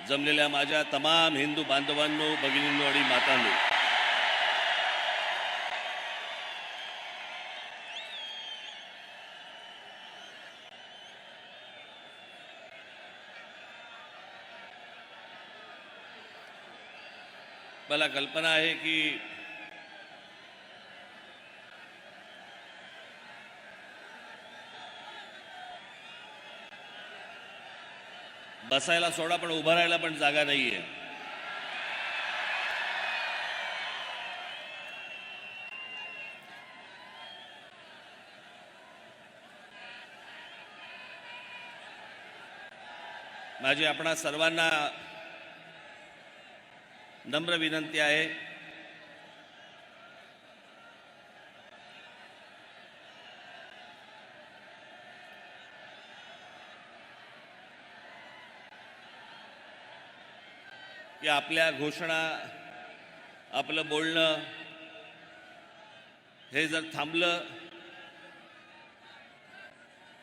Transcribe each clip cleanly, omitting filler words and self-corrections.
जमलेल्या माझ्या तमाम हिंदू बांधवांनो, भगिनींनो आणि मातांनो, मला कल्पना आहे की बसायला सोडा पण उभं राहायला पण जागा नाहीये. माझी आपणा सर्वांना नम्र विनंती आहे की आपल्या घोषणा, आपलं बोलणं हे जर थांबलं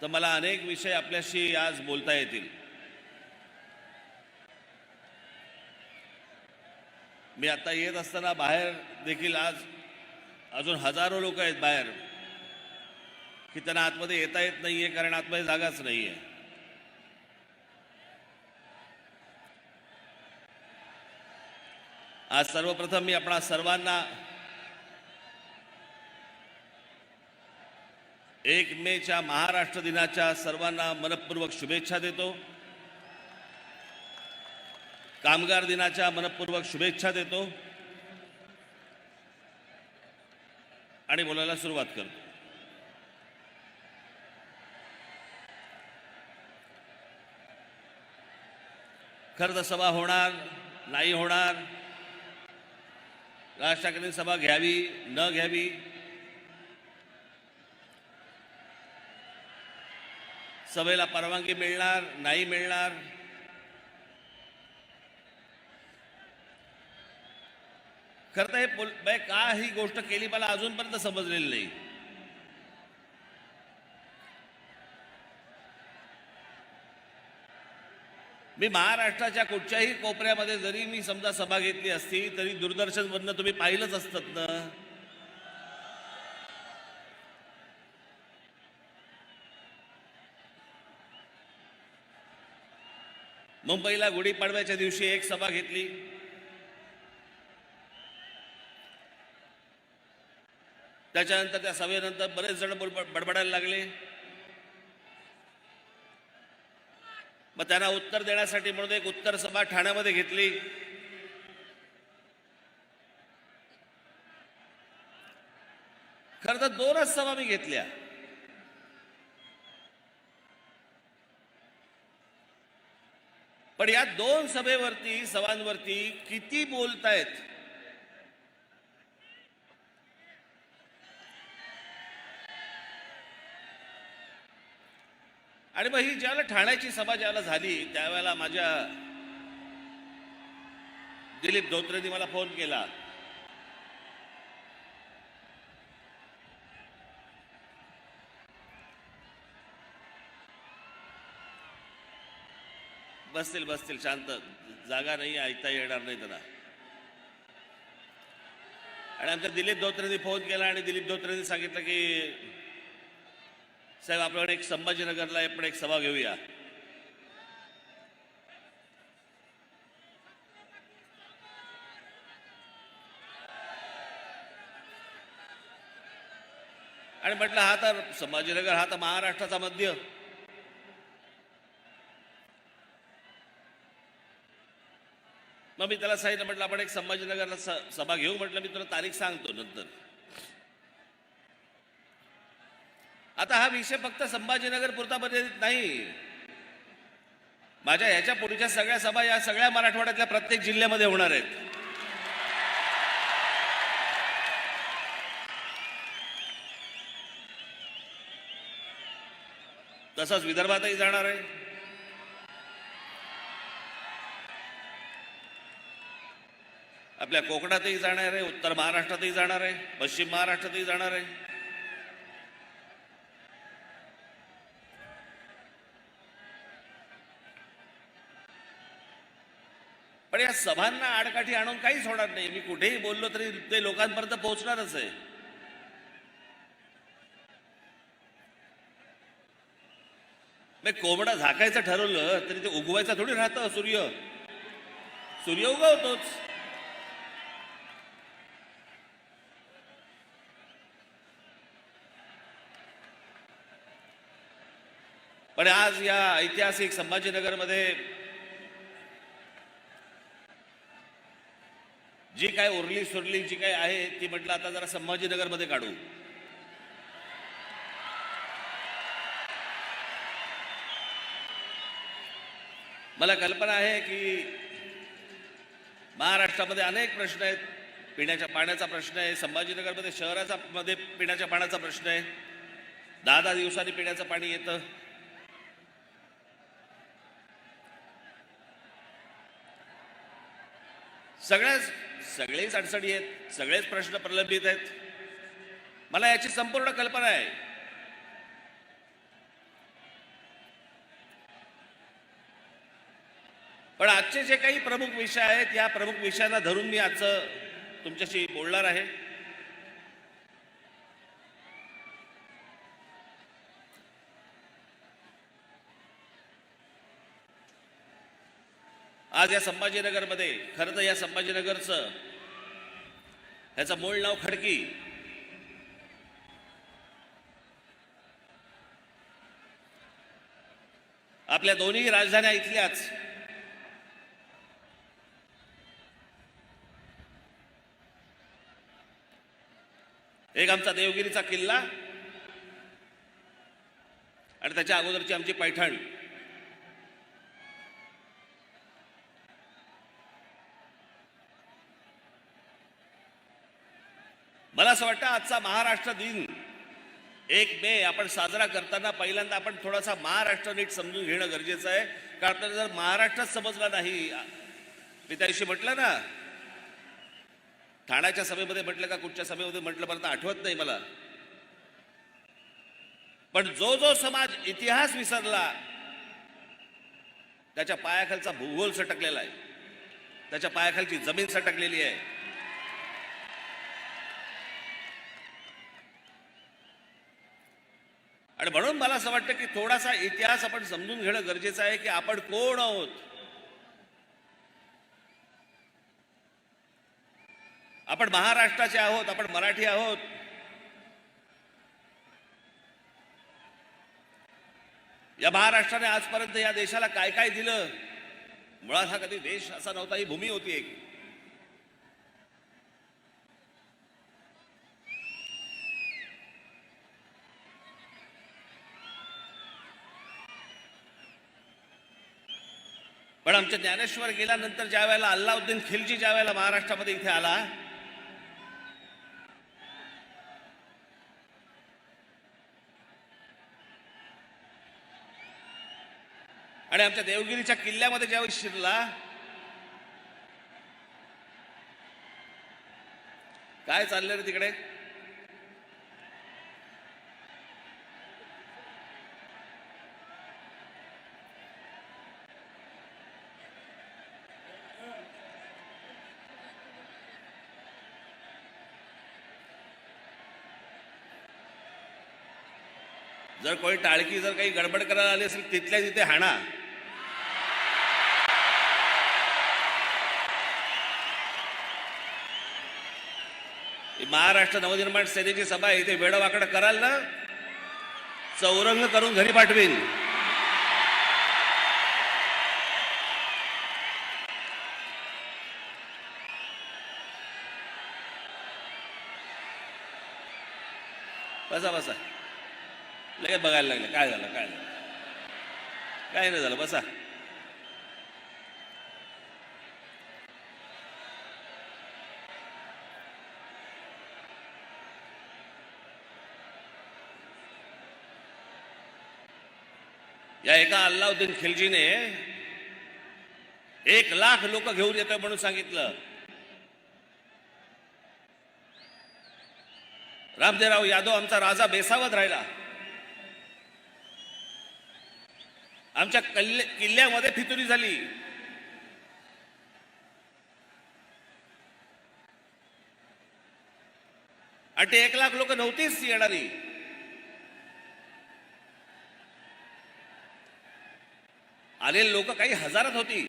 तर मला अनेक विषय आपल्याशी आज बोलता येतील. मी आता येत असताना बाहेर देखील आज अजून हजारो लोक आहेत बाहेर की त्यांना आतमध्ये येता येत नाहीये कारण आतमध्ये जागाच नाहीये. आज सर्वप्रथम मी आपणा सर्वांना 1 मेच्या महाराष्ट्र दिनाच्या सर्वांना मनपूर्वक शुभेच्छा देतो. कामगार दिनाच्या मनपूर्वक शुभेच्छा देतो आणि बोलायला सुरुवात करतो. खरं तर सभा होणार नाही होणार, राज ठाकरेंनी सभा घ्यावी न घ्यावी, सभेला परवानगी मिळणार नाही मिळणार, खरं तर हे का ही गोष्ट केली मला अजूनपर्यंत समजलेली नाही. मी महाराष्ट्राच्या कुठच्याही कोपऱ्यामध्ये जरी मी समजा सभा घेतली असती तरी दूरदर्शनवरनं तुम्ही पाहिलंच असतं ना. मुंबईला गुढीपाडव्याच्या दिवशी एक सभा घेतली, त्याच्यानंतर त्या सभेनंतर बरेच जण बडबडायला लागले. मग त्यांना उत्तर देण्यासाठी म्हणून एक उत्तर सभा ठाण्यामध्ये घेतली. खरं तर 2च सभा मी घेतल्या. पण या 2 सभांवरती किती बोलतायत. आणि मग ही ज्यावेळेला ठाण्याची सभा ज्यावेळेला झाली त्यावेळेला माझ्या दिलीप धोत्रेंनी मला फोन केला. बसतील शांत, जागा नाही, ऐकता येणार नाही त्यांना. आणि आमच्या दिलीप धोत्रेंनी फोन केला आणि दिलीप धोत्रेंनी सांगितलं की साहेब आपल्याकडे एक संभाजीनगरला आपण एक सभा घेऊया. आणि म्हटलं हा तर संभाजीनगर हा तर महाराष्ट्राचा मध्य, मग मी त्याला सांगितलं म्हटलं आपण एक संभाजीनगरला सभा घेऊ. म्हटलं मी तुला तारीख सांगतो नंतर. आता हा विषय फक्त संभाजीनगर पुरता मर्यादित नाही. माझ्या ह्याच्या पुढच्या सगळ्या सभा या सगळ्या मराठवाड्यातल्या प्रत्येक जिल्ह्यामध्ये होणार आहेत. तसंच विदर्भातही जाणार आहे. आपल्या कोकणातही जाणार आहे, उत्तर महाराष्ट्रातही जाणार आहे, पश्चिम महाराष्ट्रातही जाणार आहे. पण या सभांना आडकाठी आणून काहीच होणार नाही. मी कुठेही बोललो तरी ते लोकांपर्यंत पोहोचणारच आहे. कोंबडा झाकायचं ठरवलं तरी ते उगवायचं थोडी राहतं. सूर्य उगवतोच. पण आज या ऐतिहासिक संभाजीनगरमध्ये जी काय उरली सुरली जी काय आहे ती म्हटलं आता जरा संभाजीनगरमध्ये काढू. मला कल्पना आहे की महाराष्ट्रामध्ये अनेक प्रश्न आहेत. पिण्याच्या पाण्याचा प्रश्न आहे. संभाजीनगरमध्ये शहराचा मध्ये पिण्याच्या पाण्याचा प्रश्न आहे. 10 दिवसांनी पिण्याचं पाणी येतं. सगळेच अडचणी आहेत. सगळेच प्रश्न प्रलंबित आहेत. मला याची संपूर्ण कल्पना आहे. पण आजचे जे काही प्रमुख विषय आहेत या प्रमुख विषयांना धरून मी आजचं तुमच्याशी बोलणार आहे. आज या संभाजीनगरमध्ये खरं तर या संभाजीनगरचं ह्याचं मूळ नाव खडकी. आपल्या दोन्ही राजधान्या इथल्याच. एक आमचा देवगिरीचा किल्ला आणि त्याच्या अगोदरची आमची पैठण. मला असं वाटतं आजचा महाराष्ट्र दिन 1 मे आपण साजरा करताना पहिल्यांदा आपण थोडासा महाराष्ट्र नीट समजून घेणं गरजेचं आहे. कारण आपल्याला जर महाराष्ट्रच समजला नाही, मी त्या दिवशी म्हटलं ना, ठाण्याच्या सभेमध्ये म्हटलं का कुठच्या सभेमध्ये म्हटलं मला आठवत नाही मला, पण जो समाज इतिहास विसरला त्याच्या पायाखालचा भूगोल सटकलेला आहे. त्याच्या पायाखालची जमीन सटकलेली आहे. आणि म्हणून मला असं वाटतं की थोडासा इतिहास आपण समजून घेणं गरजेचं आहे की आपण कोण आहोत. आपण महाराष्ट्राचे आहोत. आपण मराठी आहोत. या महाराष्ट्राने आजपर्यंत या देशाला काय काय दिलं. मुळात हा कधी देश असा नव्हता. ही भूमी होती एक. पण आमच्या ज्ञानेश्वर गेल्यानंतर ज्या वेळेला अल्लाउद्दीन खिलजी ज्या वेळेला महाराष्ट्रामध्ये इथे आला, आणि आमच्या देवगिरीच्या किल्ल्यामध्ये ज्यावेळी शिरला, काय चाललं रे तिकडे? जर कोणी टाळकी जर काही गडबड करायला आली असेल तिथल्या तिथे हाणा. महाराष्ट्र नवनिर्माण सेनेची सभा आहे. इथे वेडवाकडं कराल ना, चौरंग करून घरी पाठवीन. बसा बसा. लगेच बघायला लागले काय झालं काय झालं. काय नाही झालं, बसा. या एका अल्लाउद्दीन खिलजीने 1 लाख लोक घेऊन येतोय म्हणून सांगितलं. रामदेवराव यादव आमचा राजा बेसावत राहिला. आमच्या किल्ल्यामध्ये फितुरी झाली. आणि ते 1,00,000 लोक नव्हतीच येणारी. आलेले लोक काही हजारात होती.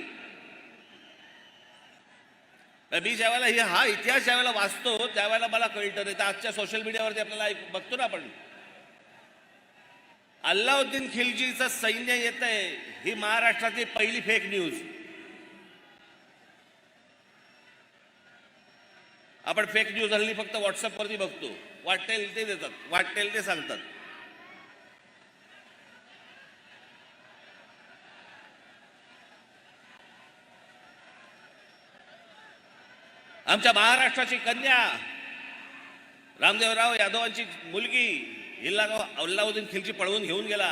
मी ज्यावेळेला हा इतिहास ज्यावेळेला वाचतो त्यावेळेला मला कळतं. नाही तर आजच्या सोशल मीडियावरती आपल्याला बघतो ना आपण, अल्लाउद्दीन खिलजीचं सैन्य येत आहे, ही महाराष्ट्रातली पहिली फेक न्यूज. आपण फेक न्यूज हल्ली फक्त व्हॉट्सअपवरती बघतो. वाटेल ते देतात, वाटेल ते सांगतात. आमच्या महाराष्ट्राची कन्या रामदेवराव यादवांची मुलगी हिला अल्लाउद्दीन खिलजी पळवून घेऊन गेला.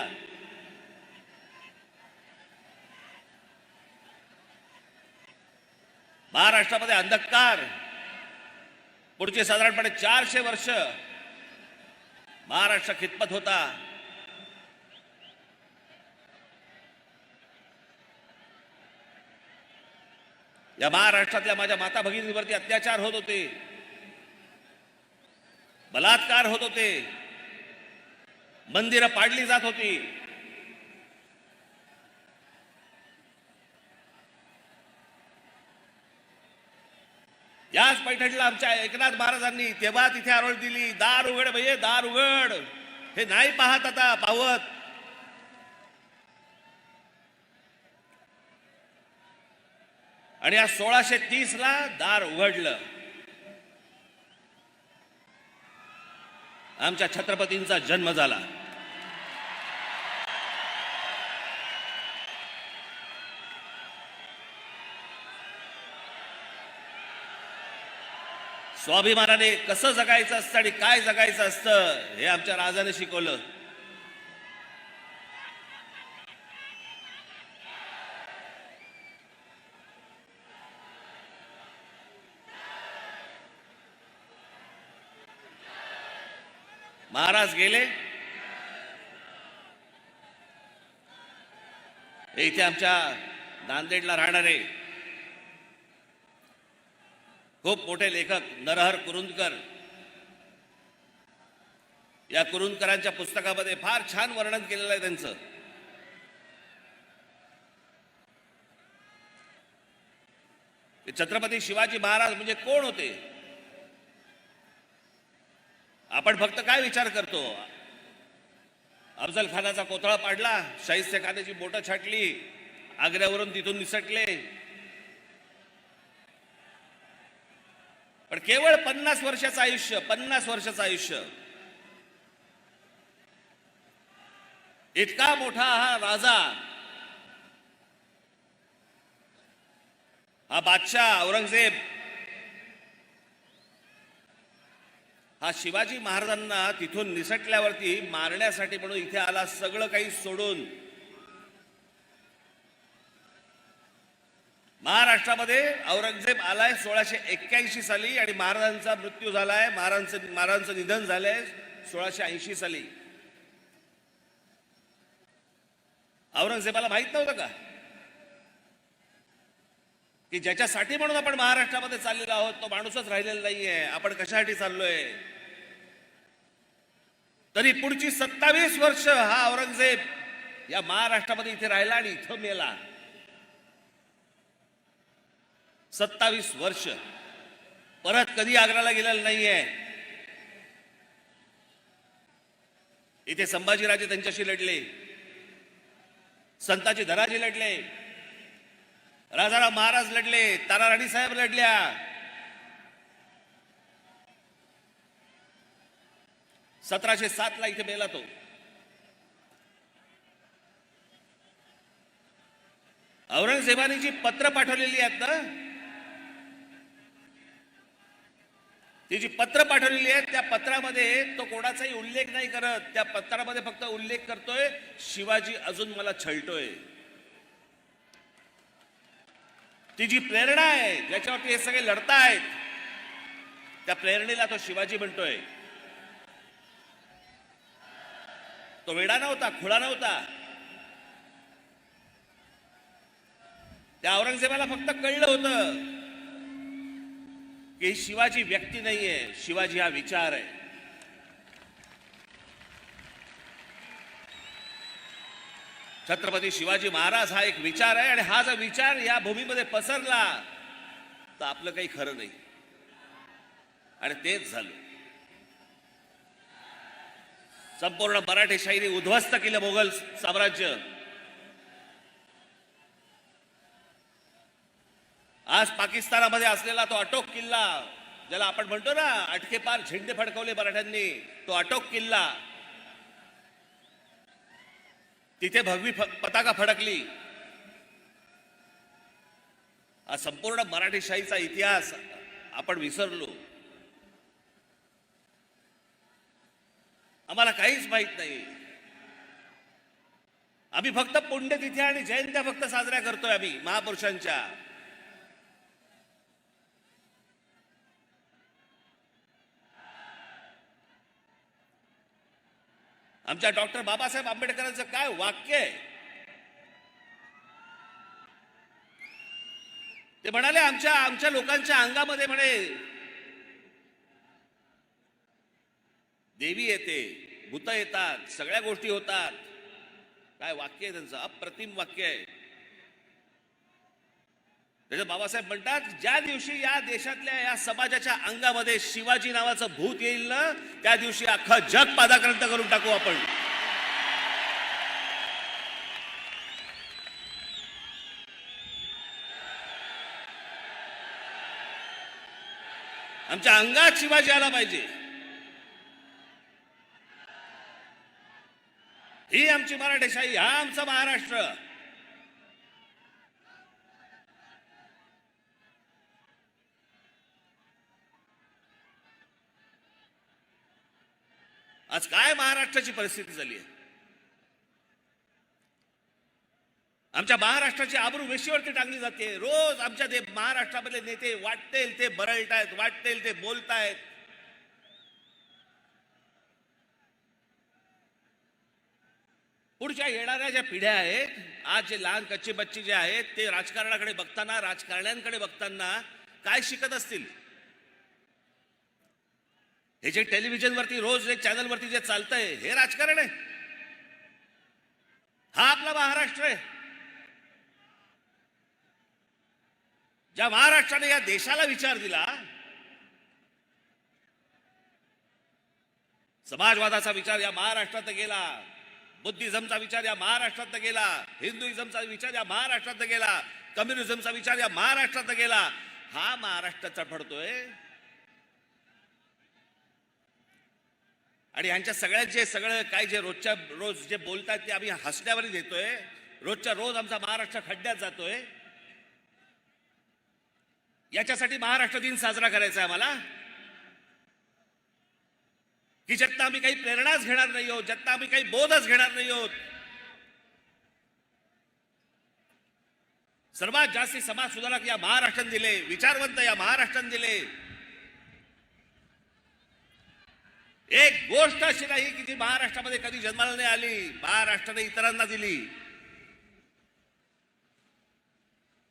महाराष्ट्रामध्ये अंधकार पुढचे साधारणपणे 400 वर्ष महाराष्ट्र खितपत होता. या महाराष्ट्रातल्या माझ्या माता भगिनींवरती अत्याचार होत होते, बलात्कार होत होते, मंदिरं पाडली जात होती. याच पैठणीला आमच्या एकनाथ महाराजांनी तेव्हा तिथे आरोळ दिली, दार उघड भये दार उघड. हे नाही पाहत आता पावत. आणि या 1630 ला दार उघडलं. आमच्या छत्रपतींचा जन्म झाला. स्वाभिमानाने कसं जगायचं असतं आणि काय जगायचं असतं हे आमच्या राजाने शिकवलं. महाराज गेले, इथे आमच्या नांदेडला राहणारे खूप मोठे लेखक नरहर कुरुंदकर, या कुरुंदकरांच्या पुस्तकामध्ये फार छान वर्णन केलेलं आहे त्यांचं. छत्रपती शिवाजी महाराज म्हणजे कोण होते. आपण फक्त काय विचार करतो, अफजल खानाचा कोथळा पाडला, शाहिस्ते खानाची बोटं छाटली, आग्र्यावरून तिथून निसटले. पण केवळ 50 वर्षाचं आयुष्य, 50 वर्षाचं आयुष्य, इतका मोठा हा राजा, हा बादशाह औरंगजेब, हा शिवाजी महाराजांना तिथून निसटल्यावरती मारण्यासाठी म्हणून इथे आला, सगळं काही सोडून. महाराष्ट्रामध्ये औरंगजेब आलाय 1681 साली आणि महाराजांचा मृत्यू झालाय, महाराजांचं निधन झालंय 1680 साली. औरंगजेबाला माहित नव्हतं का की ज्याच्यासाठी म्हणून आपण महाराष्ट्रामध्ये चाललेलो आहोत तो माणूसच राहिलेला नाहीये, आपण कशासाठी चाललोय. तरी पुढची 27 वर्ष हा औरंगजेब या महाराष्ट्रामध्ये इथे राहिला आणि इथं मेला. 27 वर्ष परत कधी आग्र्याला गेलेला नाहीये. इथे संभाजीराजे त्यांच्याशी लढले, संताजी धनाजी लढले, राजाराम महाराज लढले, ताराराणी साहेब लढल्या. (1707 ला इथे मेला तो. औरंगजेबाने जी पत्र पाठवलेली आहेत ना, ती जी पत्र पाठवलेली आहेत त्या पत्रामध्ये तो कोणाचाही उल्लेख नाही करत. त्या पत्रामध्ये फक्त उल्लेख करतोय शिवाजी अजून मला छळतोय. ती जी प्रेरणा आहे ज्याच्यावरती हे सगळे लढतायत त्या प्रेरणेला तो शिवाजी म्हणतोय. तो वेडा नव्हता, खुळा नव्हता. त्या औरंगजेबाला फक्त कळलं होतं की शिवाजी व्यक्ती नाहीये, शिवाजी हा विचार आहे. छत्रपती शिवाजी महाराज हा एक विचार आहे आणि हा जर विचार या भूमीमध्ये पसरला तर आपलं काही खरं नाही. आणि तेच झालं. संपूर्ण मराठेशाहीने उद्ध्वस्त केलं मोगल साम्राज्य. आज पाकिस्तानामध्ये असलेला तो अटोक किल्ला, ज्याला आपण म्हणतो ना अटके पार झेंडे फडकवले मराठ्यांनी, तो अटोक किल्ला, तिथे भगवी पताका फडकली. हा संपूर्ण मराठेशाहीचा इतिहास आपण विसरलो. आम्हाला काहीच माहित नाही. आम्ही फक्त पुण्यतिथी आणि जयंत्या फक्त साजऱ्या करतोय आम्ही महापुरुषांच्या. आमच्या डॉक्टर बाबासाहेब आंबेडकरांचं काय वाक्य आहे. ते म्हणाले आमच्या लोकांच्या अंगामध्ये म्हणे देवी येते, भूत येतात, सगळ्या गोष्टी होतात. काय वाक्य आहे त्यांचं, अप्रतिम वाक्य आहे. त्याच्यात बाबासाहेब म्हणतात ज्या दिवशी या देशातल्या या समाजाच्या अंगामध्ये शिवाजी नावाचं भूत येईल ना, त्या दिवशी अख्खं जग पादाक्रांत करून टाकू आपण. आमच्या अंगात शिवाजी आला पाहिजे. ही आमची मराठेशाही, हा आमचा महाराष्ट्र. आज काय महाराष्ट्राची परिस्थिती झाली आहे. आमच्या महाराष्ट्राची आबरू वेशीवरती टाकली जाते. रोज आमच्या महाराष्ट्रामधले नेते वाटतेल ते बरळतायत, वाटतेल ते बोलतायत. पुढच्या येणाऱ्या ज्या पिढ्या आहेत, आज जे लहान कच्चे बच्चे जे आहेत, ते राजकारणाकडे बघताना, राजकारण्यांकडे बघताना काय शिकत असतील. हे जे टेलिव्हिजनवरती रोज एक चॅनलवरती जे चालतंय, हे राजकारण आहे. हा आपला महाराष्ट्र आहे. ज्या महाराष्ट्राने या देशाला विचार दिला, समाजवादाचा विचार या महाराष्ट्रात गेला, बुद्धिझमचा विचार या महाराष्ट्रात गेला, हिंदुइझमचा विचार या महाराष्ट्रात गेला, कम्युनिझमचा विचार या महाराष्ट्रात गेला. हा महाराष्ट्र चढपडतोय. आणि यांच्या सगळ्यांचे सगळं काय जे रोजच्या रोज जे बोलतात ते आम्ही हसण्यावर देतोय. रोजच्या रोज आमचा महाराष्ट्र खड्ड्यात जातोय. याच्यासाठी महाराष्ट्र दिन साजरा करायचा आहे आम्हाला, की ज्यात आम्ही काही प्रेरणाच घेणार नाही आहोत, ज्यात आम्ही काही बोधच घेणार नाही आहोत. सर्वात जास्ती समाज सुधारक या महाराष्ट्राने दिले, विचारवंत या महाराष्ट्राने दिले. एक गोष्ट अशी नाही की जी महाराष्ट्रामध्ये कधी जन्माला नाही आली, महाराष्ट्राने इतरांना दिली.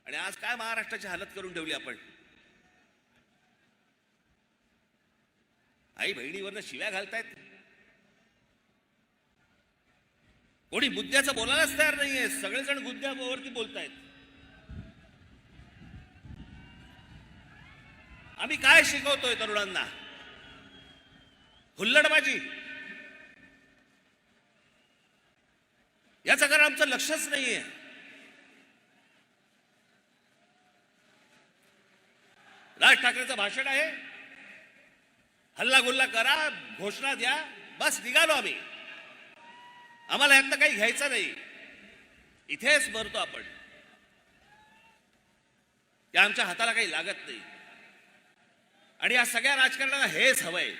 आणि आज काय महाराष्ट्राची हालत करून ठेवली आपण. आई बहिणीवरनं शिव्या घालतायत. कोणी मुद्द्याचं बोलायलाच तयार नाहीये. सगळेजण मुद्द्यावरती बोलतायत. आम्ही काय शिकवतोय तरुणांना? हुल्लडबाजी. याचं कारण आमचं लक्षच नाहीये. राज ठाकरेंचं भाषण आहे, हल्ला गुल्ला करा, घोषणा द्या, बस निघालो आम्ही. आम्हाला यातनं काही घ्यायचं नाही. इथेच मरतो आपण. त्या आमच्या हाताला काही लागत नाही. आणि या सगळ्या राजकारणाला हेच हवंय.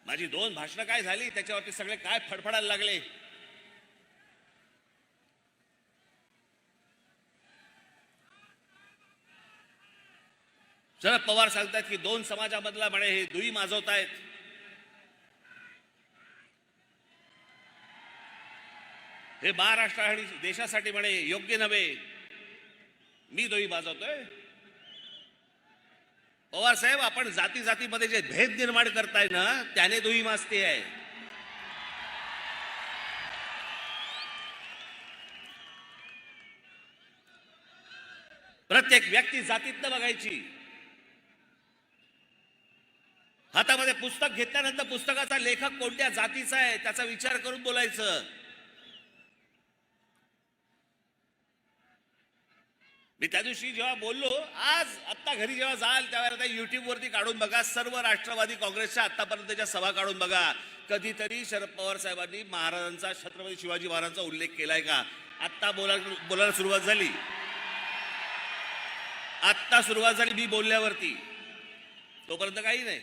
माझी 2 भाषणं काय झाली, त्याच्यावरती सगळे काय फडफडायला लागले. शरद पवार सांगतात की 2 समाजामधला म्हणे हे दुई माजवतायत. हे महाराष्ट्र आणि देशासाठी म्हणे योग्य नव्हे. मी दुई माजवतोय. पवार साहेब, आपण जाती जातीमध्ये जे भेद निर्माण करताय ना, त्याने दुही माजते आहे. प्रत्येक व्यक्ती जातीतनं बघायची. हातामध्ये पुस्तक घेतल्यानंतर पुस्तकाचा लेखक कोणत्या जातीचा आहे त्याचा विचार करून बोलायचं. मी त्या दिवशी जेव्हा बोललो, आज आत्ता घरी जेव्हा जाल त्यावेळेला युट्यूब वरती काढून बघा, सर्व राष्ट्रवादी काँग्रेसच्या आतापर्यंतच्या सभा काढून बघा. कधीतरी शरद पवार साहेबांनी महाराजांचा, छत्रपती शिवाजी महाराजांचा उल्लेख केलाय का? आत्ता बोलायला सुरुवात झाली. आत्ता सुरुवात झाली मी बोलल्यावरती. तोपर्यंत काही नाही.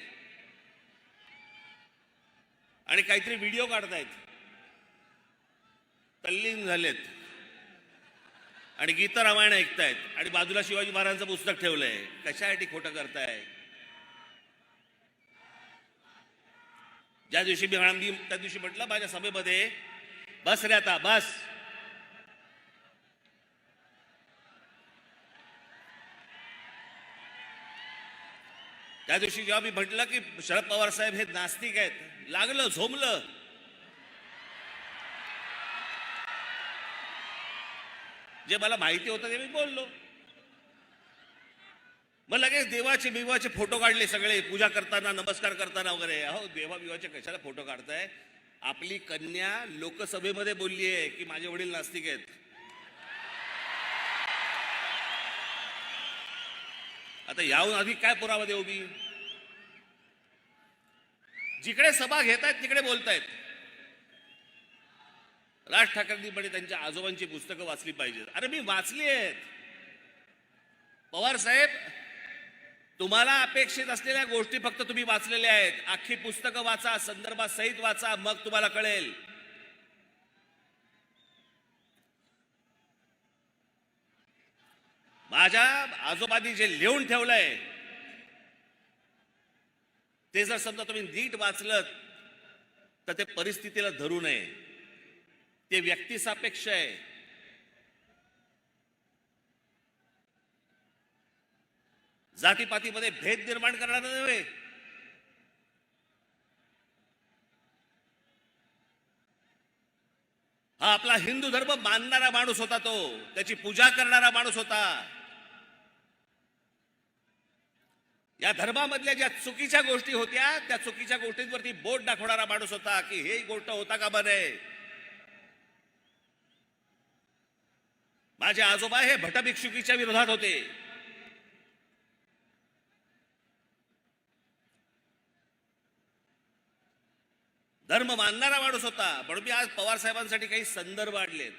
आणि काहीतरी व्हिडिओ काढतायत, तल्लीन झालेत आणि गीत रामायण ऐकतायत आणि बाजूला शिवाजी महाराजांचं पुस्तक ठेवलंय. कशासाठी खोटं करताय? ज्या दिवशी मी त्या दिवशी म्हटलं माझ्या सभेमध्ये, बस रे आता बस. त्या दिवशी जेव्हा मी म्हटलं की शरद पवार साहेब हे नास्तिक आहेत, लागलं, झोमलं. जे मला माहिती होतं ते मी बोललो. मग लगेच देवाचे फोटो काढले सगळे, पूजा करताना, नमस्कार करताना वगैरे. अहो, देवाचे कशाला फोटो काढताय? आपली कन्या लोकसभेमध्ये बोलली आहे की माझे वडील नास्तिक आहेत. आता याहून अधिक काय पुरावा देऊ मी? जिकडे सभा घेत आहेत तिकडे बोलतायत. राज ठाकरेंनी म्हणे त्यांच्या आजोबांची पुस्तकं वाचली पाहिजेत. अरे मी वाचली आहेत. पवार साहेब, तुम्हाला अपेक्षित असलेल्या गोष्टी फक्त तुम्ही वाचलेल्या आहेत. अख्खी पुस्तकं वाचा, संदर्भात सहित वाचा, मग तुम्हाला कळेल. माझ्या आजोबांनी जे लिहून ठेवलंय ते जर समजा तुम्ही नीट वाचलं तर ते परिस्थितीला धरू नये. ते व्यक्तिसापेक्ष आहे. जातीपातीमध्ये भेद निर्माण करणार नव्हे. हा आपला हिंदू धर्म मानणारा माणूस होता, तो त्याची पूजा करणारा माणूस होता. या धर्मामधल्या ज्या चुकीच्या गोष्टी होत्या त्या चुकीच्या गोष्टींवरती बोट दाखवणारा माणूस होता की हे गोष्ट होता का बने. माझे आजोबा हे भटभिक्षुकीच्या विरोधात होते. धर्म मानणारा माणूस होता. म्हणून मी आज पवार साहेबांसाठी काही संदर्भ आणलेत.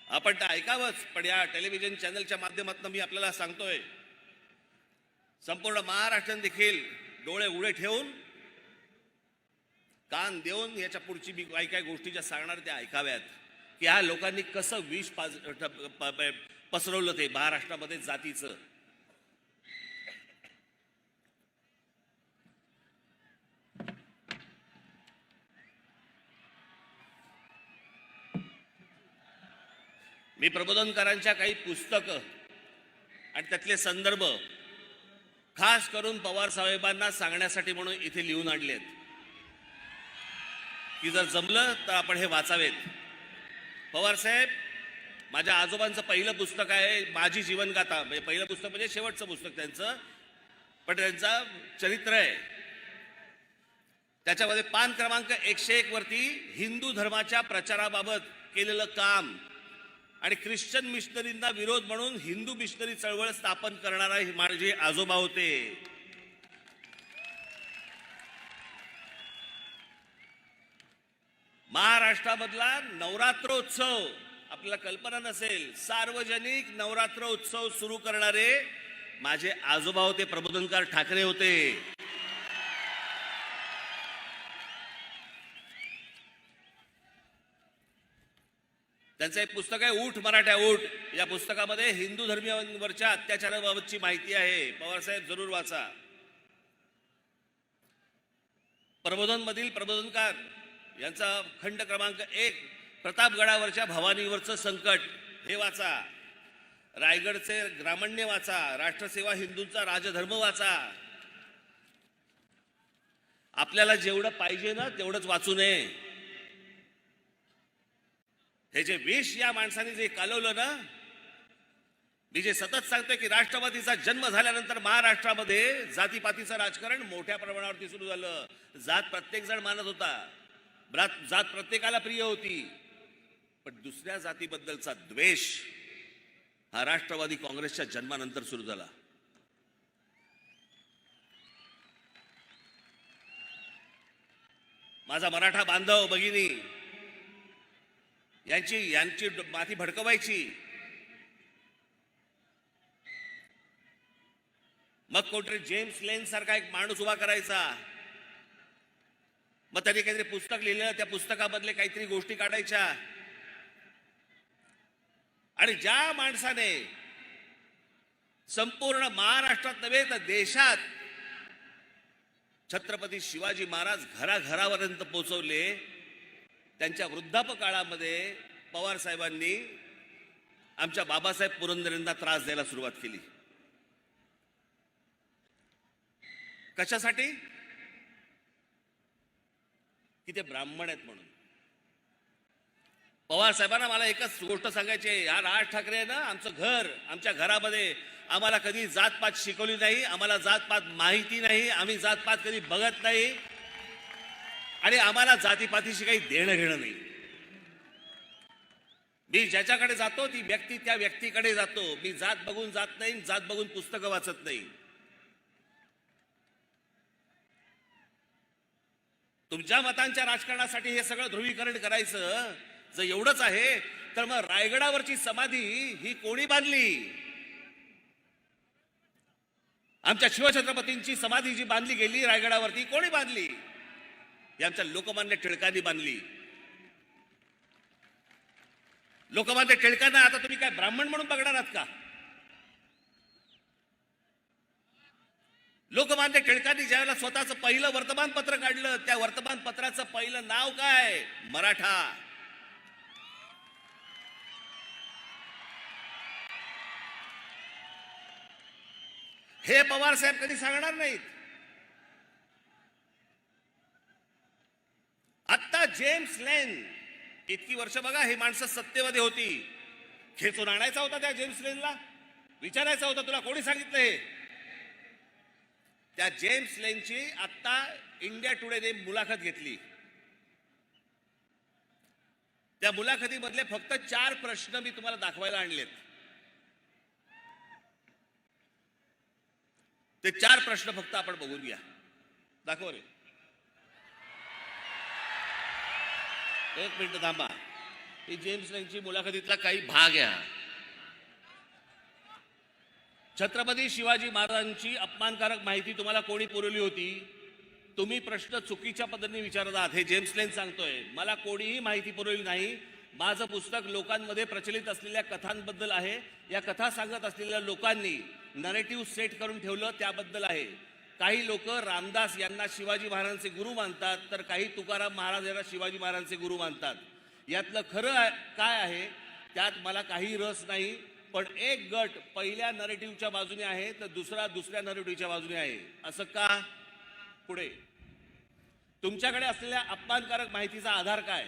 आपण तर ऐकावंच, पण या टेलिव्हिजन चॅनलच्या माध्यमातून मी आपल्याला सांगतोय, संपूर्ण महाराष्ट्रात देखील डोळे उघडे ठेवून, कान देऊन याच्या पुढची मी काही काही गोष्टी ज्या सांगणार त्या ऐकाव्यात की ह्या लोकांनी कसं विष पसरवलं ते महाराष्ट्रामध्ये जातीचं. मी प्रबोधनकारांच्या काही पुस्तकं आणि त्यातले संदर्भ खास करून पवार साहेबांना सांगण्यासाठी म्हणून इथे लिहून आणलेत की जर जमलं तर आपण हे वाचावेत. पवार साहेब, माझ्या आजोबांचं पहिलं पुस्तक आहे माझी जीवनगाथा. पहिलं पुस्तक म्हणजे शेवटचं पुस्तक त्यांचं, पण त्यांचं चरित्र आहे. त्याच्यामध्ये पान क्रमांक 101 वरती हिंदू धर्माच्या प्रचाराबाबत केलेलं काम आणि ख्रिश्चन मिशनरींना विरोध म्हणून हिंदू मिशनरी चळवळ स्थापन करणारा माझे आजोबा होते. महाराष्ट्रामधला नवरात्रोत्सव आपल्याला कल्पना नसेल, सार्वजनिक नवरात्रोत्सव सुरू करणारे माझे आजोबा होते, प्रबोधनकार ठाकरे होते. त्यांचं एक पुस्तक आहे ऊठ मराठ्या ऊठ. या पुस्तकामध्ये हिंदू धर्मीयांवरच्या अत्याचाराबाबतची माहिती आहे. पवार साहेब जरूर वाचा. प्रबोधन मधील प्रबोधनकार यांचा खंड क्रमांक 1 प्रतापगडावरच्या भवानीवरचं संकट हे वाचा, रायगडचे ग्रामण्य वाचा, राष्ट्रसेवा हिंदूंचा राजधर्म वाचा. आपल्याला जेवढं पाहिजे ना तेवढंच वाचू नये. हे जे विष या माणसाने जे कालवलं ना, मी जे सतत सांगतोय की राष्ट्रवादीचा जन्म झाल्यानंतर महाराष्ट्रामध्ये जातीपातीचं राजकारण मोठ्या प्रमाणावरती सुरू झालं. जात प्रत्येक जण मानत होता, जात प्रत्येकाला प्रिय होती, पण दुसऱ्या जातीबद्दलचा द्वेष हा राष्ट्रवादी काँग्रेसच्या जन्मानंतर सुरू झाला. माझा मराठा बांधव भगिनी यांची माती भडकवायची, मग कोणतरी जेम्स लेन सारखा एक माणूस उभा करायचा, मग त्यांनी काहीतरी पुस्तक लिहिलं, त्या पुस्तकामधले काहीतरी गोष्टी काढायच्या. आणि ज्या माणसाने संपूर्ण महाराष्ट्रात नव्हे तर देशात छत्रपती शिवाजी महाराज घराघरापर्यंत पोहोचवले, त्यांच्या वृद्धापकाळामध्ये पवार साहेबांनी आमच्या बाबासाहेब पुरंदरेंना त्रास द्यायला सुरुवात केली. कशासाठी? की ते ब्राह्मण आहेत म्हणून. पवार साहेबांना मला एकच गोष्ट सांगायची आहे, या राज ठाकरे आहे ना, आमचं घर, आमच्या घरामध्ये आम्हाला कधी जातपात शिकवली नाही, आम्हाला जातपात माहिती नाही, आम्ही जातपात कधी बघत नाही आणि आम्हाला जातीपातीशी काही देणं घेणं नाही. मी ज्याच्याकडे जातो ती व्यक्ती त्या व्यक्तीकडे जातो. मी जात बघून जात नाही, जात बघून पुस्तकं वाचत नाही. तुमच्या मतांच्या राजकारणासाठी हे सगळं ध्रुवीकरण करायचं जर एवढंच आहे तर मग रायगडावरची समाधी ही कोणी बांधली? आमच्या शिवछत्रपतींची समाधी जी बांधली गेली रायगडावरती कोणी बांधली? ही आमच्या लोकमान्य टिळकांनी बांधली. लोकमान्य टिळकांना आता तुम्ही काय ब्राह्मण म्हणून बघणार आहात का? लोकमान्य टिळकांनी ज्यावेळेला स्वतःचं पहिलं वर्तमानपत्र काढलं, त्या वर्तमानपत्राचं पहिलं नाव काय? मराठा. हे पवार साहेब कधी सांगणार नाहीत. आता जेम्स लेन, इतकी वर्ष बघा हे माणसं सत्तेमध्ये होती, खेचून आणायचा होता त्या जेम्स लेनला, विचारायचा होता तुला कोणी सांगितलं हे? त्या जेम्स लेनची आता इंडिया टुडेने मुलाखत घेतली. त्या मुलाखतीमधले फक्त 4 प्रश्न मी तुम्हाला दाखवायला आणलेत. ते 4 प्रश्न फक्त आपण बघून घ्या. दाखव रे. एक मिनिट थांबा. ही जेम्स लेनची मुलाखतीतला काही भाग आहे. छत्रपती शिवाजी महाराजांची अपमानकारक माहिती तुम्हाला कोणी पुरवली होती? तुम्ही प्रश्न चुकीच्या पद्धतीने विचारत आहात. हे जेम्स लेन सांगतोय, मला कोणीही माहिती पुरवली नाही. माझं पुस्तक लोकांमध्ये प्रचलित असलेल्या कथांबद्दल आहे. या कथा सांगत असलेल्या लोकांनी नरेटिव्ह सेट करून ठेवलं त्याबद्दल आहे. काही लोक रामदास यांना शिवाजी महाराजांचे गुरु मानतात, तर काही तुकाराम महाराज यांना शिवाजी महाराजांचे गुरु मानतात. यातलं खरं काय आहे त्यात मला काही रस नाही. पण एक गट पहिल्या नरेटिव्हच्या बाजूने आहे तर दुसरा दुसऱ्या नरेटिव्हच्या बाजूने आहे. असं का? पुढे तुमच्याकडे असलेल्या अपमानकारक माहितीचा आधार काय?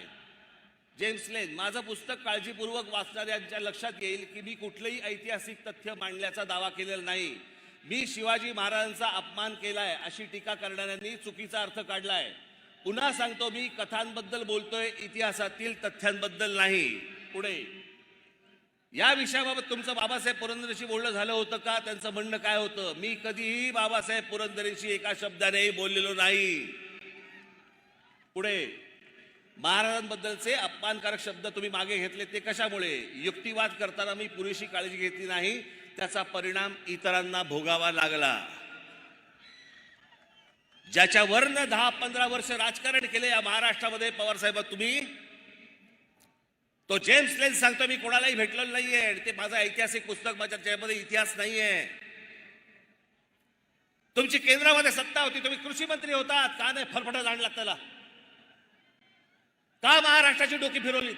जेम्स लेन, माझं पुस्तक काळजीपूर्वक वाचणाऱ्यांच्या लक्षात येईल की मी कुठलंही ऐतिहासिक तथ्य मांडल्याचा दावा केलेला नाही. मी शिवाजी महाराजांचा अपमान केलाय अशी टीका करणाऱ्यांनी चुकीचा अर्थ काढलाय. पुन्हा सांगतो, मी कथांबद्दल बोलतोय, इतिहासातील तथ्यांबद्दल नाही. पुढे या विषयाबाबत तुमचं बाबासाहेब पुरंदरेंशी बोलणं झालं होतं का? त्यांचं म्हणणं काय होतं? मी कधीही बाबासाहेब पुरंदरेंशी एका शब्दानेही बोललेलो नाही. पुढे महाराजांबद्दलचे अपमानकारक शब्द तुम्ही मागे घेतले ते कशामुळे? युक्तिवाद करताना मी पुरेशी काळजी घेतली नाही, त्याचा परिणाम इतरांना भोगावा लागला. ज्याच्यावरनं 10-15 वर्ष राजकारण केले या महाराष्ट्रामध्ये पवार साहेब तुम्ही, तो जेम्स लेन सांगतो मी कोणालाही भेटलेलो नाहीये. ते माझं ऐतिहासिक पुस्तक, माझ्या ज्यामध्ये इतिहास नाहीये. तुमची केंद्रामध्ये सत्ता होती, तुम्ही कृषी मंत्री होतात, का नाही फरफटत आणला त्याला? का महाराष्ट्राची डोकी फिरवली?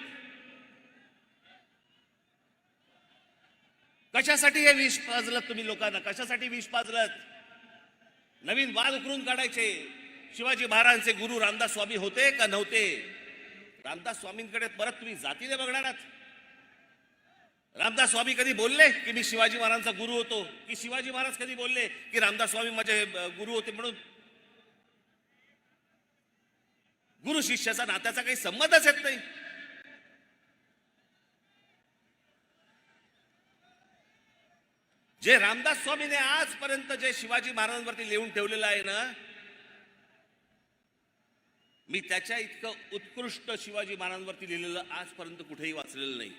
कशासाठी हे विष पाजलं तुम्ही लोकांना? कशासाठी विष पाजलं? नवीन वाद उकरून काढायचे. शिवाजी महाराजांचे गुरु रामदास स्वामी होते का नव्हते? रामदास स्वामींकडे परत तुम्ही जातीने बघणार आहात? रामदास स्वामी कधी बोलले की मी शिवाजी महाराजांचा गुरु होतो? की शिवाजी महाराज कधी बोलले की रामदास स्वामी माझे गुरु होते म्हणून? गुरु शिष्याचा नात्याचा काही संबंधच येत नाही. जे रामदास स्वामीने आजपर्यंत जे शिवाजी महाराजांवरती लिहून ठेवलेलं आहे ना, मी त्याच्या इतकं उत्कृष्ट शिवाजी महाराजांवरती लिहिलेलं आजपर्यंत कुठेही वाचलेलं नाही.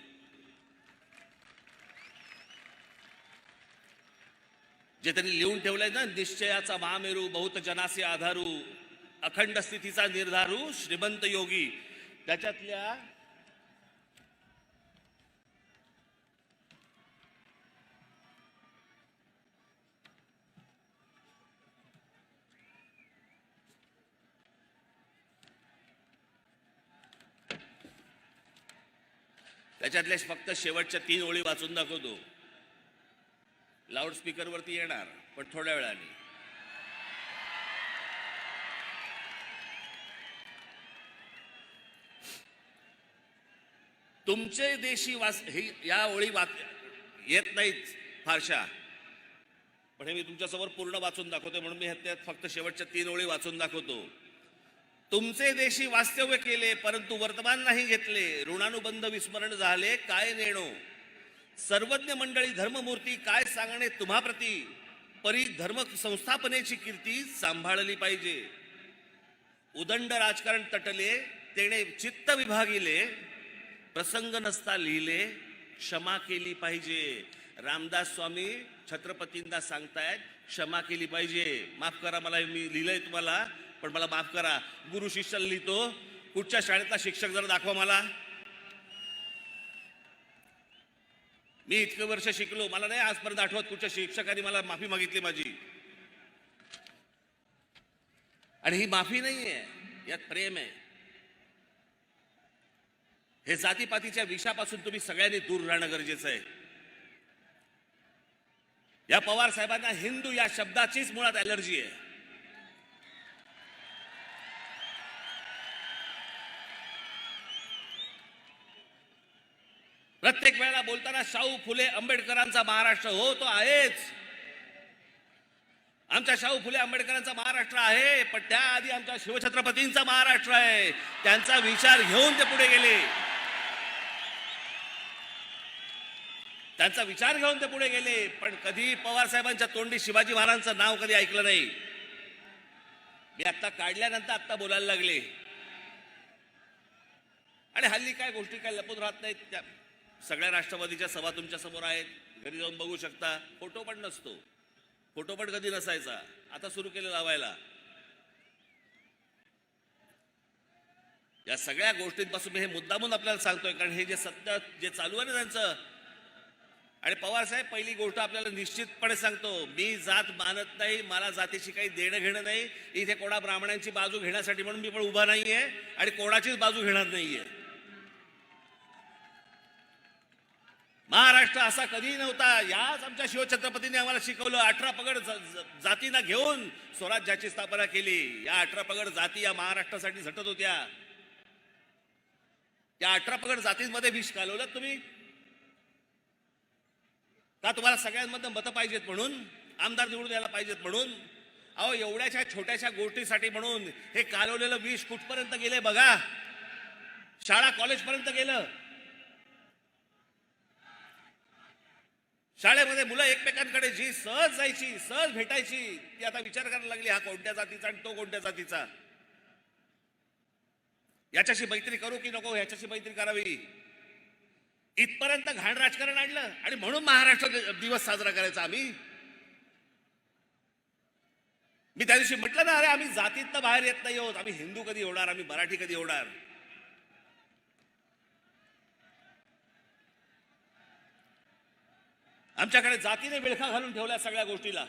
जे त्यांनी लिहून ठेवलंय ना, निश्चयाचा महामेरू, बहुत जनासे आधारू, अखंड स्थितीचा निर्धारू, श्रीमंत योगी, त्याच्यातल्या फक्त शेवटच्या 3 ओळी वाचून दाखवतो. लाऊडस्पीकर वरती येणार पण थोड्या वेळाने. तुमचे देशी या ओळी येत नाहीत फारशा, पण हे मी तुमच्यासमोर पूर्ण वाचून दाखवतो म्हणून मी त्यात फक्त शेवटच्या 3 ओळी वाचून दाखवतो. तुमचे देशी वास्तव्य केले परंतु वर्तमान नाही घेतले, ऋणानुबंध विस्मरण झाले काय नेणो, सर्वज्ञ मंडळी धर्ममूर्ती काय सांगणे तुम्हाप्रती, परी धर्म संस्थापनेची कीर्ती सांभाळली पाहिजे. उदंड राजकारण तटले तेणे चित्त विभागिले, प्रसंग नसता लिहिले क्षमा केली पाहिजे. रामदास स्वामी छत्रपतींना सांगतायत क्षमा केली पाहिजे. माफ करा, मला मी लिहिलंय तुम्हाला पण मला माफ करा. गुरु शिष्याला लिहितो, कुठच्या शाळेतला शिक्षक जरा दाखवा मला. मी इतके वर्ष शिकलो, मला नाही आजपर्यंत आठवत कुठच्या शिक्षकांनी मला माफी मागितली माझी. आणि ही माफी नाहीये, यात प्रेम आहे. हे जातीपातीच्या विषापासून तुम्ही सगळ्यांनी दूर राहणं गरजेचं आहे. या पवार साहेबांना हिंदू या शब्दाचीच मुळात ॲलर्जी आहे. प्रत्येक वेळेला बोलताना शाहू फुले आंबेडकरांचा महाराष्ट्र, हो तो आहेच, आमच्या शाहू फुले आंबेडकरांचा महाराष्ट्र आहे, पण त्याआधी आमच्या शिवछत्रपतींचा महाराष्ट्र आहे. त्यांचा विचार घेऊन ते पुढे गेले, त्यांचा विचार घेऊन ते पुढे गेले. पण कधी पवार साहेबांच्या तोंडी शिवाजी महाराजांचं नाव कधी ऐकलं नाही. मी आता काढल्यानंतर आता बोलायला लागले. आणि हल्ली काय गोष्टी काय लपून राहत नाहीत. त्या सगळ्या राष्ट्रवादीच्या सभा तुमच्या समोर आहेत, घरी जाऊन बघू शकता. फोटो पण नसतो, फोटो पण कधी नसायचा, आता सुरू केलं लावायला. या सगळ्या गोष्टींपासून मी हे मुद्दामून आपल्याला सांगतोय, कारण हे जे सत्य जे चालू आहे ना त्यांचं. आणि पवार साहेब, पहिली गोष्ट आपल्याला निश्चितपणे सांगतो, मी जात मानत नाही, मला जातीशी काही देणं घेणं नाही. इथे कोणा ब्राह्मणांची बाजू घेण्यासाठी म्हणून मी पण उभा नाहीये आणि कोणाचीच बाजू घेणार नाहीये. महाराष्ट्र असा कधी नव्हता. याच आमच्या शिवछत्रपतींनी आम्हाला शिकवलं. 18 पगड जातींना घेऊन स्वराज्याची स्थापना केली. या 18 पगड जाती या महाराष्ट्रासाठी झटत होत्या. या 18 पगड जातींमध्ये विष घालवलं तुम्ही का? तुम्हाला सगळ्यांमधनं मतं पाहिजेत म्हणून, आमदार निवडून यायला पाहिजेत म्हणून? अहो, एवढ्याशा छोट्याशा गोष्टीसाठी म्हणून हे कालवलेलं विष कुठपर्यंत गेले बघा. शाळा कॉलेज पर्यंत गेलं. शाळेमध्ये मुलं एकमेकांकडे जी सहज जायची, सहज भेटायची, ती आता विचार करायला लागली, हा कोणत्या जातीचा आणि तो कोणत्या जातीचा, याच्याशी मैत्री करू की नको, याच्याशी मैत्री करावी, इथपर्यंत घाण राजकारण आणलं. आणि म्हणून महाराष्ट्र दिवस साजरा करायचा आम्ही. मी त्या दिवशी म्हटलं ना, अरे आम्ही जातीतनं बाहेर येत नाही आहोत. आम्ही हिंदू कधी होणार, आम्ही मराठी कधी होणार. आमच्याकडे जातीने विळखा घालून ठेवल्या सगळ्या गोष्टीला.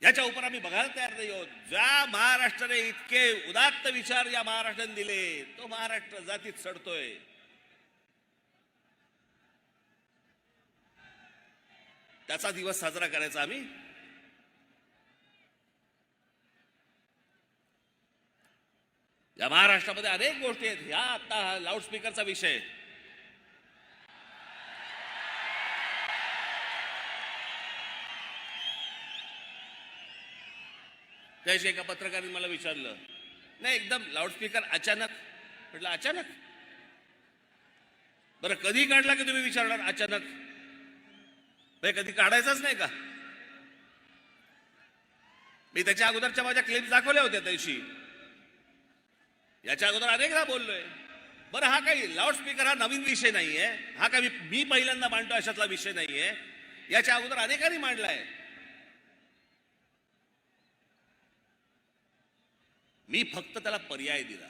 याच्या उपर आम्ही बघायला तयार नाही आहोत. ज्या महाराष्ट्राने इतके उदात्त विचार या महाराष्ट्राने दिले, तो महाराष्ट्र जातीत सडतोय. त्याचा दिवस साजरा करायचा आम्ही. या महाराष्ट्रामध्ये अनेक गोष्टी आहेत. ह्या आता लाऊडस्पीकरचा विषय, त्याशी एका पत्रकाराने मला विचारलं, नाही एकदम लाऊडस्पीकर अचानक. म्हटलं अचानक? बरं कधी काढला की तुम्ही विचारणार अचानक? कधी काढायचाच नाही का? मी त्याच्या अगोदरच्या माझ्या क्लिप्स दाखवल्या होत्या त्याशी. याच्या अगोदर अनेकदा बोललोय. बरं हा काही लाऊडस्पीकर हा नवीन विषय नाहीये. हा काही मी पहिल्यांदा मांडतो अशातला विषय नाहीये. याच्या अगोदर अनेकांनी मांडलाय. मी फक्त त्याला पर्याय दिला.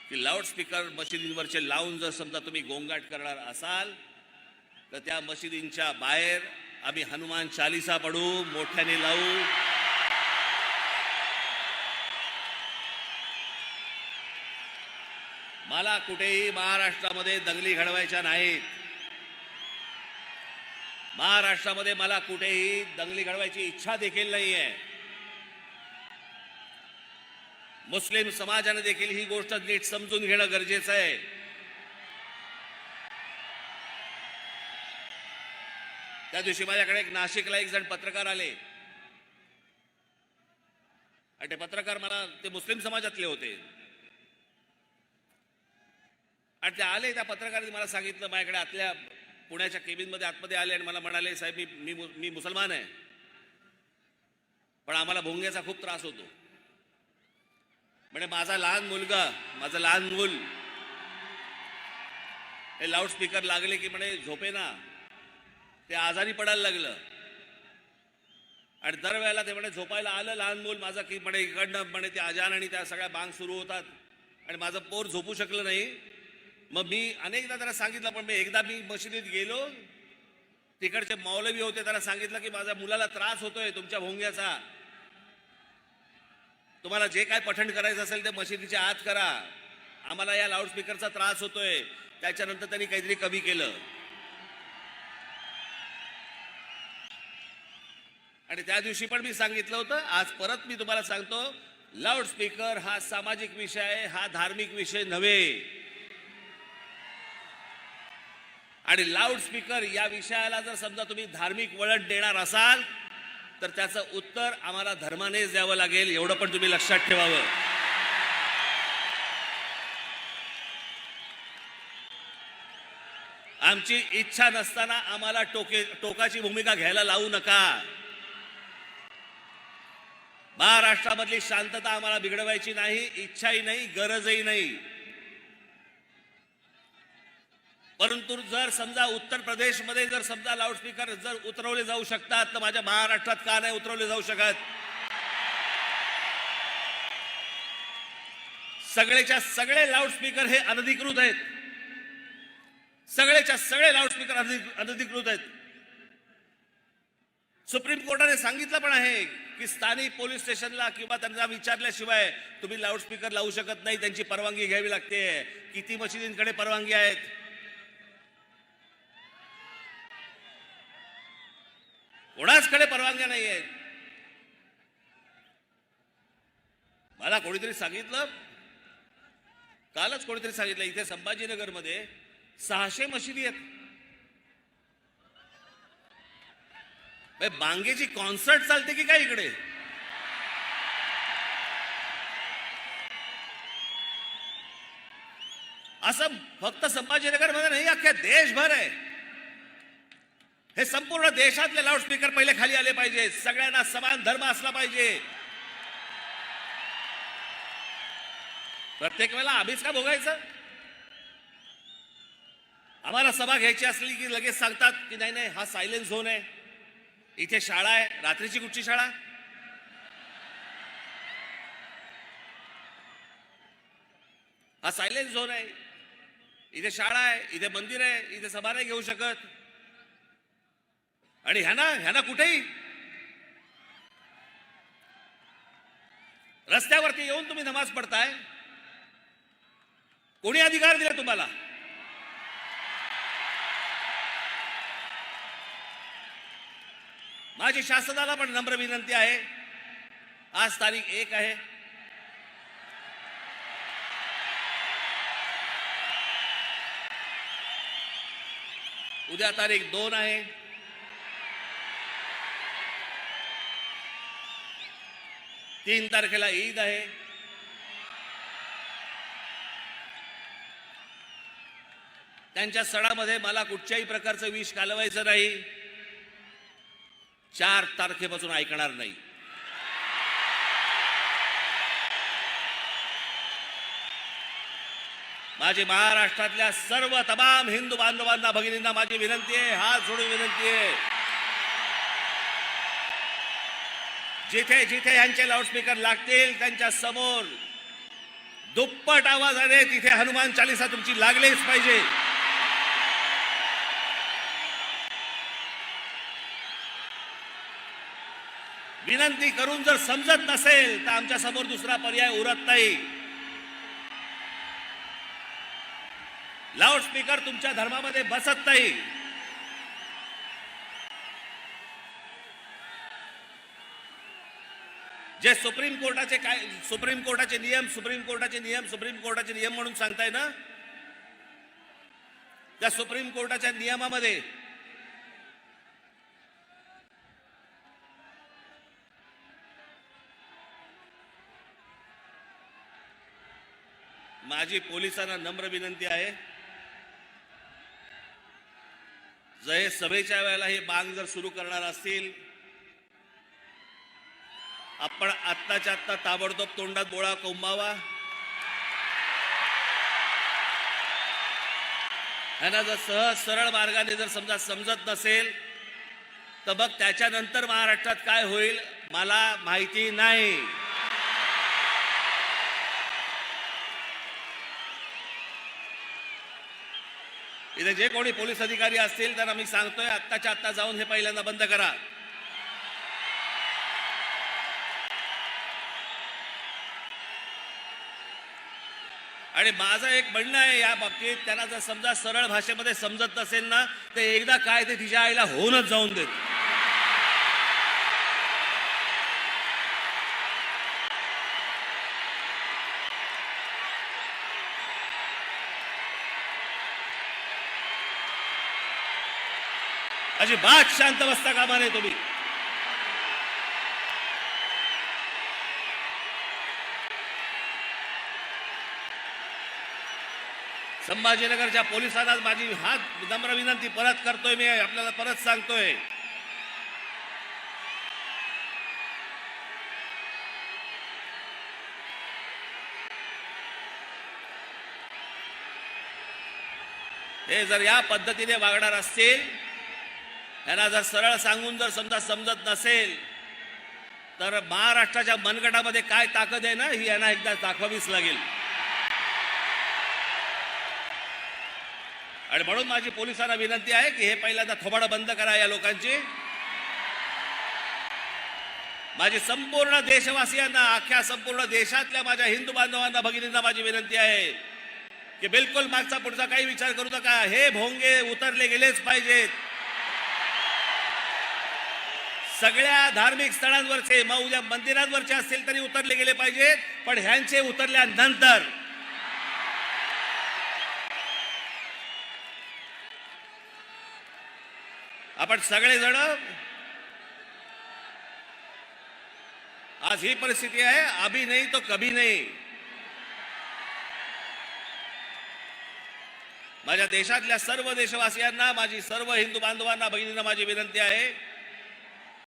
की लाऊडस्पीकर मशिदींवरचे लावून जर समजा तुम्ही गोंगाट करणार असाल तर त्या मशिदींच्या बाहेर आम्ही हनुमान चालीसा पढू, मोठ्याने लावू. मला कुठेही महाराष्ट्रामध्ये दंगली घडवायच्या नाहीत. महाराष्ट्रामध्ये मला कुठेही दंगली घडवायची इच्छा देखील नाहीये. मुस्लिम समाजाने देखील ही गोष्ट नीट समजून घेणं गरजेचं आहे. त्या दिवशी माझ्याकडे नाशिकला एक जण पत्रकार आले आणि ते पत्रकार मला ते मुस्लिम समाजातले होते आणि ते आले. त्या पत्रकाराने मला सांगितलं, माझ्याकडे आतल्या पुण्याच्या केबिनमध्ये आतमध्ये आले आणि मला म्हणाले, साहेब मी मुसलमान आहे पण आम्हाला भोंग्याचा खूप त्रास होतो. म्हणजे माझं लहान मूल हे लाऊडस्पीकर लागले की म्हणे झोपेना ते आजारी पडायला लागलं आणि दरवेळेला ते म्हणे झोपायला आलं लहान मूल माझं की म्हणे इकडनं म्हणे ते अजान आणि त्या सगळ्या बांग सुरू होतात आणि माझं पोर झोपू शकलं नाही. मग मी अनेकदा त्याला सांगितलं, पण एकदा मी मशिदीत गेलो, तिकडचे मौलवी होते, त्याला सांगितलं की माझ्या मुलाला त्रास होतोय तुमच्या भोंग्याचा, तुम्हाला जे काय पठण करायचं असेल ते मशिदीच्या आत करा, आम्हाला या लाऊडस्पीकरचा त्रास होतोय. त्याच्यानंतर त्यांनी काहीतरी कमी केलं आणि त्या दिवशी पण मी सांगितलं होतं, आज परत मी तुम्हाला सांगतो, लाऊडस्पीकर हा सामाजिक विषय आहे, हा धार्मिक विषय नव्हे. आणि लाऊडस्पीकर या विषयाला जर समजा तुम्ही धार्मिक वळण देणार असाल तर त्याचं उत्तर आम्हाला धर्मानेच द्यावं लागेल, एवढं पण तुम्ही लक्षात ठेवावं. आमची इच्छा नसताना आम्हाला टोकाची भूमिका घ्यायला लावू नका. महाराष्ट्रामधली शांतता आम्हाला बिघडवायची नाही, इच्छाही नाही, गरजही नाही. परंतु जर समजा उत्तर प्रदेशमध्ये जर समजा लाऊडस्पीकर जर उतरवले जाऊ शकतात तर माझ्या महाराष्ट्रात का नाही उतरवले जाऊ शकत? सगळेच्या सगळे लाऊडस्पीकर हे अनधिकृत आहेत. सगळेच्या सगळे लाऊडस्पीकर अनधिकृत आहेत. सुप्रीम कोर्टाने सांगितलं पण आहे की स्थानिक पोलीस स्टेशनला किंवा त्यांना विचारल्याशिवाय तुम्ही लाऊडस्पीकर लावू शकत नाही, त्यांची परवानगी घ्यावी लागते. किती मशिदींकडे परवानगी आहेत? कोणाचकडे परवानग्या नाही आहेत. मला कोणीतरी सांगितलं, कालच कोणीतरी सांगितलं, इथे संभाजीनगरमध्ये 600 मशिदी आहेत. बांगेची कॉन्सर्ट चालते की काय इकडे? असं फक्त संभाजीनगर मध्ये नाही, अख्ख्या देशभर आहे. हे संपूर्ण देशातले लाऊडस्पीकर पहिले खाली आले पाहिजे. सगळ्यांना समान धर्म असला पाहिजे. प्रत्येक वेळेला आम्हीच का भोगायचं? आम्हाला सभा घ्यायची असली की लगेच सांगतात की नाही नाही हा सायलेन्स झोन आहे, इथे शाळा आहे. रात्रीची कुठची शाळा? हा सायलेन्स झोन आहे, इथे शाळा आहे, इथे मंदिर आहे, इथे सभा नाही घेऊ शकत. आणि ह्याना कुठेही रस्त्यावरती येऊन तुम्ही नमाज पडताय, कोणी अधिकार दिला तुम्हाला? माझी शासनाला पण नम्र विनंती आहे, आज तारीख 1 आहे, उद्या तारीख 2 आहे, तीन तारखेला ईद आहे, त्यांच्या सणामध्ये मला कुठच्याही प्रकारचं विष घालवायचं नाही. 4 तारखेपासून ऐकणार नाही. माझी महाराष्ट्रातल्या सर्व तमाम हिंदू बांधवांना, भगिनींना माझी विनंती आहे, हात जोडून विनंती आहे, जिथे जिथे यांचे लाऊडस्पीकर लागतील त्यांच्या समोर दुप्पट आवाजाने तिथे हनुमान चालीसा तुमची लागलीच पाहिजे. विनंती करून जर समजत नसेल तर आमच्या समोर दुसरा पर्याय उरत नाही. लाऊडस्पीकर तुमच्या धर्मामध्ये बसत नाही. जे सुप्रीम कोर्टाचे नियम म्हणून सांगताय ना, त्या सुप्रीम कोर्टाच्या नियमामध्ये माझी पोलिसांना नम्र विनंती आहे, जर सभेच्या वेळेला हे बांग जर सुरू करणार असतील, आपण आत्ताच्या आत्ता ताबडतोब तोंडात बोळा कोंबावा. ह्यांना जर सहज सरळ मार्गाने जर समजा समजत नसेल तर मग त्याच्यानंतर महाराष्ट्रात काय होईल मला माहिती नाही. इथे जे कोणी पोलीस अधिकारी असतील त्यांना मी सांगतोय, आत्ताच्या आत्ता जाऊन हे पहिल्यांदा बंद करा. आणि माझं एक म्हणणं आहे या बाबतीत, त्यांना जर समजा सरळ भाषेमध्ये समजत नसेल ना, तर एकदा काय ते तिच्या आईला होऊनच जाऊन देत. अजिबात शांत बसता कामा नये तुम्ही. संभाजीनगरच्या पोलिसांना माझी हात नम्र विनंती परत करतोय, मी आपल्याला परत सांगतोय, हे जर या पद्धतीने वागणार असतील, यांना जर सरळ सांगून जर समजा समजत नसेल तर महाराष्ट्राच्या मनगटामध्ये काय ताकद आहे ना, ही यांना एकदा दाखवावीच लागेल. आणि म्हणून माझी पोलिसांना विनंती आहे की हे पहिल्यांदा थोबाडं बंद करा या लोकांची. माझी संपूर्ण देशवासियांना, अख्ख्या संपूर्ण देशातल्या माझ्या हिंदू बांधवांना, भगिनींना माझी विनंती आहे की बिलकुल मागचा पुढचा काही विचार करू नका. हे भोंगे उतरले गेलेच पाहिजेत. सगळ्या धार्मिक स्थळांवरचे, मग उद्या मंदिरांवरचे असतील तरी उतरले गेले पाहिजेत, पण ह्यांचे उतरल्यानंतर आपण सगळेजण, आज ही परिस्थिती आहे, अभी नहीं तो कभी नहीं. माझ्या देशातल्या सर्व देशवासियांना, माझी सर्व हिंदू बांधवांना, भगिनींना माझी विनंती आहे